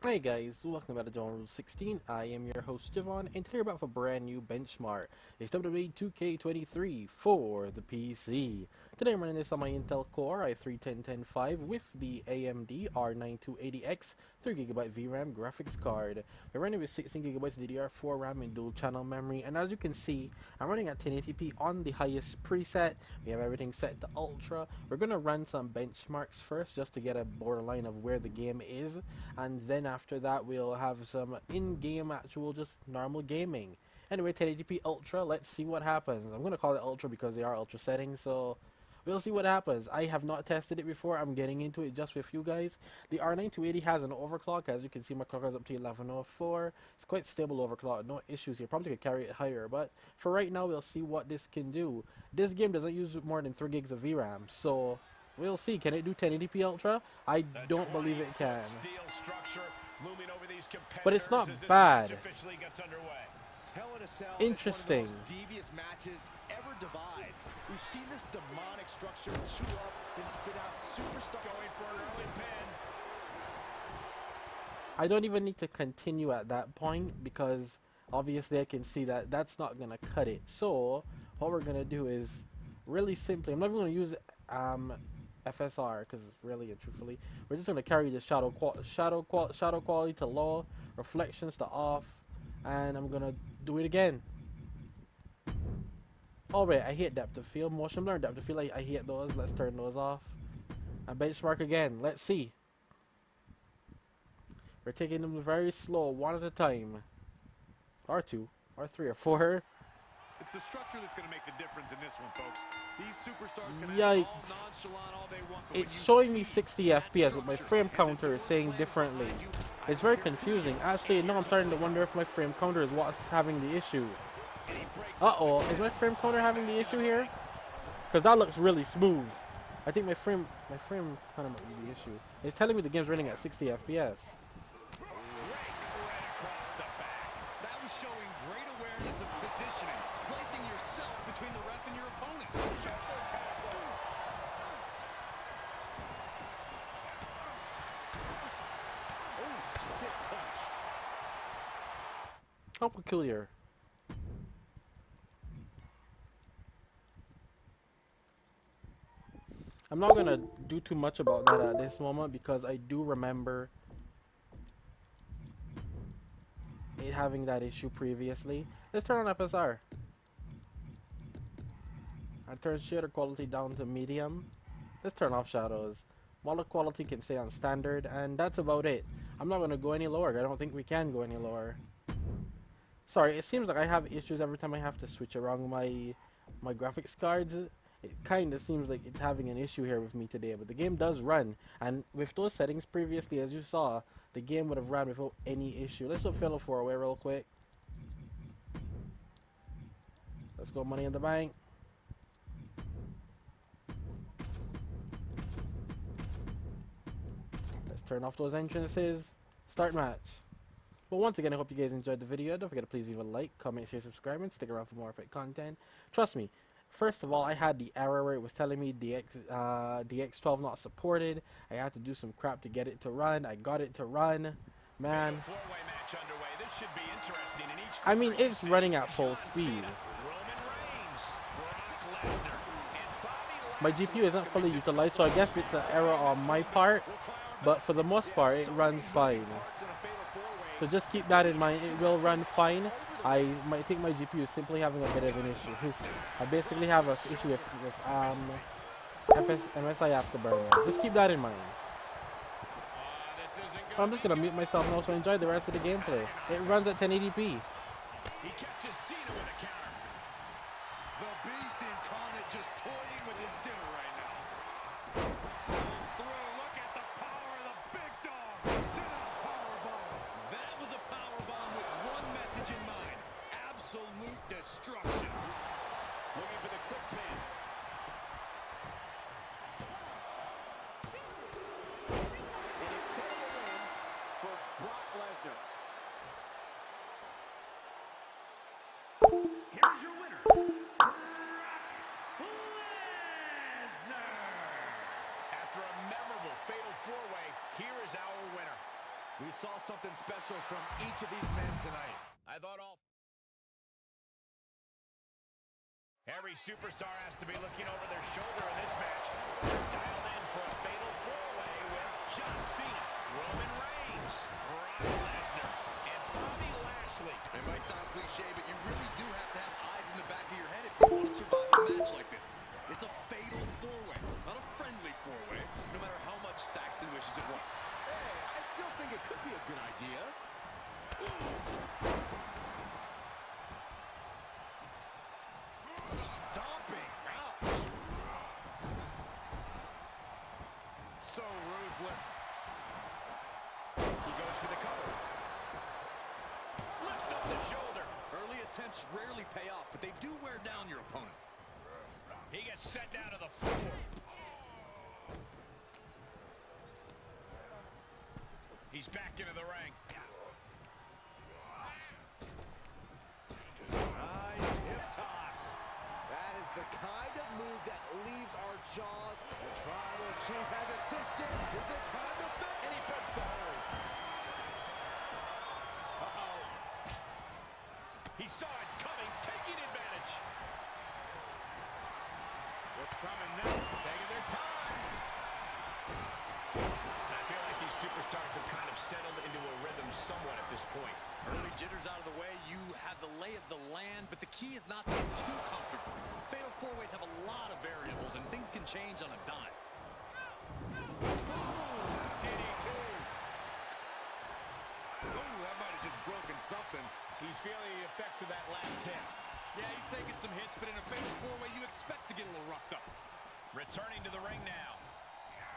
Hey guys, welcome back to Wwe 16. I am your host Javon, and today we're back with a brand new benchmark. It's Wwe 2K23 for the PC. Today I'm running this on my Intel Core i3-10105 with the AMD R9280X 3GB VRAM graphics card. We're running with 16GB DDR4 RAM and dual channel memory, and as you can see, I'm running at 1080p on the highest preset. We have everything set to ultra. We're going to run some benchmarks first just to get a borderline of where the game is, and then after that we'll have some in-game actual just normal gaming. Anyway, 1080p ultra, let's see what happens. I'm going to call it ultra because they are ultra settings, so we'll see what happens. I have not tested it before. I'm getting into it just with you guys. The R9280 has an overclock. As you can see, my clock is up to 1104. It's quite stable overclock. No issues here. Probably could carry it higher, but for right now, we'll see what this can do. This game doesn't use more than 3 gigs of VRAM, so we'll see. Can it do 1080p ultra? I don't believe it can. But it's not bad. Interesting. We've seen this demonic structure chew up and spit out superstar going for an early pin. I don't even need to continue at that point because obviously I can see that that's not going to cut it. So what we're going to do is really simply, I'm not even going to use FSR because really and truthfully, we're just going to carry the shadow quality to low, reflections to off, and I'm going to do it again. Alright, I hate depth of field, motion blur, depth of field, I hate those. Let's turn those off. And benchmark again. Let's see. We're taking them very slow, one at a time. Or two, or three, or four. It's the structure that's going to make the difference in this one, folks. These superstars can Yikes. act all nonchalant all they want, but it's showing me 60 FPS, but my frame counter is saying differently. It's very confusing. Actually, now I'm starting to wonder if my frame counter is what's having the issue. Uh-oh, is my frame counter having the issue here? Because that looks really smooth. I think my frame counter might be the issue. It's telling me the game's running at 60 FPS. That was showing great awareness of positioning, placing yourself between the ref and your opponent. Oh, stiff punch. How peculiar. I'm not going to do too much about that at this moment because I do remember it having that issue previously. Let's turn on FSR. I turn shader quality down to medium. Let's turn off shadows. Model quality can stay on standard, and that's about it. I'm not going to go any lower. I don't think we can go any lower. Sorry, it seems like I have issues every time I have to switch around my graphics cards. It kind of seems like it's having an issue here with me today, but the game does run, and with those settings previously, as you saw, the game would have run without any issue. Let's go Fatal 4-Way real quick. Let's go Money in the Bank. Let's turn off those entrances. Start match. Well, once again, I hope you guys enjoyed the video. Don't forget to please leave a like, comment, share, subscribe, and stick around for more epic content. Trust me. First of all, I had the error where it was telling me the X12 not supported. I had to do some crap to get it to run. I got it to run. Man. I mean, it's running at full speed. My GPU isn't fully utilized, so I guess it's an error on my part. But for the most part, it runs fine. So just keep that in mind. It will run fine. I might think my GPU is simply having a bit of an issue. I basically have an issue with MSI Afterburner. Just keep that in mind. I'm just going to mute myself and also enjoy the rest of the gameplay. It runs at 1080p. He catches Cena with a counter. The beast incarnate just toying with his dinner right now. Look at the power of the big dog. Cena powerbomb. That was a powerbomb with one message in mind. Absolute destruction. Looking for the quick pin. And a total win for Brock Lesnar. Here's your winner, Brock Lesnar. After a memorable fatal four-way, here is our winner. We saw something special from each of these men tonight. I thought every superstar has to be looking over their shoulder in this match. They're dialed in for a fatal four-way with John Cena, Roman Reigns, Brock Lesnar, and Bobby Lashley. It might sound cliche, but you really do have to have eyes in the back of your head if you want to survive a match like this. It's a fatal four-way, not a friendly four-way, no matter how much Saxton wishes it was. Hey, I still think it could be a good idea. Stomping. Ouch. So ruthless. He goes for the cover. Lifts up the shoulder. Early attempts rarely pay off, but they do wear down your opponent. He gets sent down to the floor. He's back into the ring. Nice hip toss. That is the kind of move that leaves our jaws. The tribal chief has it cinched in. Is it time to fit? And he breaks the hold. Uh-oh. He saw it coming, taking advantage. What's coming next? Taking their time. I feel like these superstars have kind of settled into a rhythm somewhat at this point. Early jitters out of the way, you have the lay of the land, but the key is not to get too comfortable. Fatal four-ways have a lot of variables, and things can change on a dime. DDT. Ooh, that might have just broken something. He's feeling the effects of that last hit. Yeah, he's taking some hits, but in a fatal four-way, you expect to get a little roughed up. Returning to the ring now.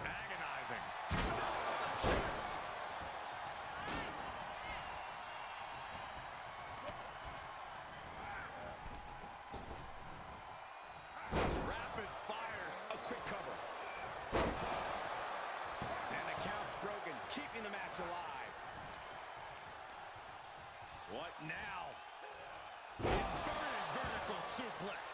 Agonizing. Chest. Rapid fires. A quick cover. And the count's broken, keeping the match alive. What now? Inverted vertical suplex.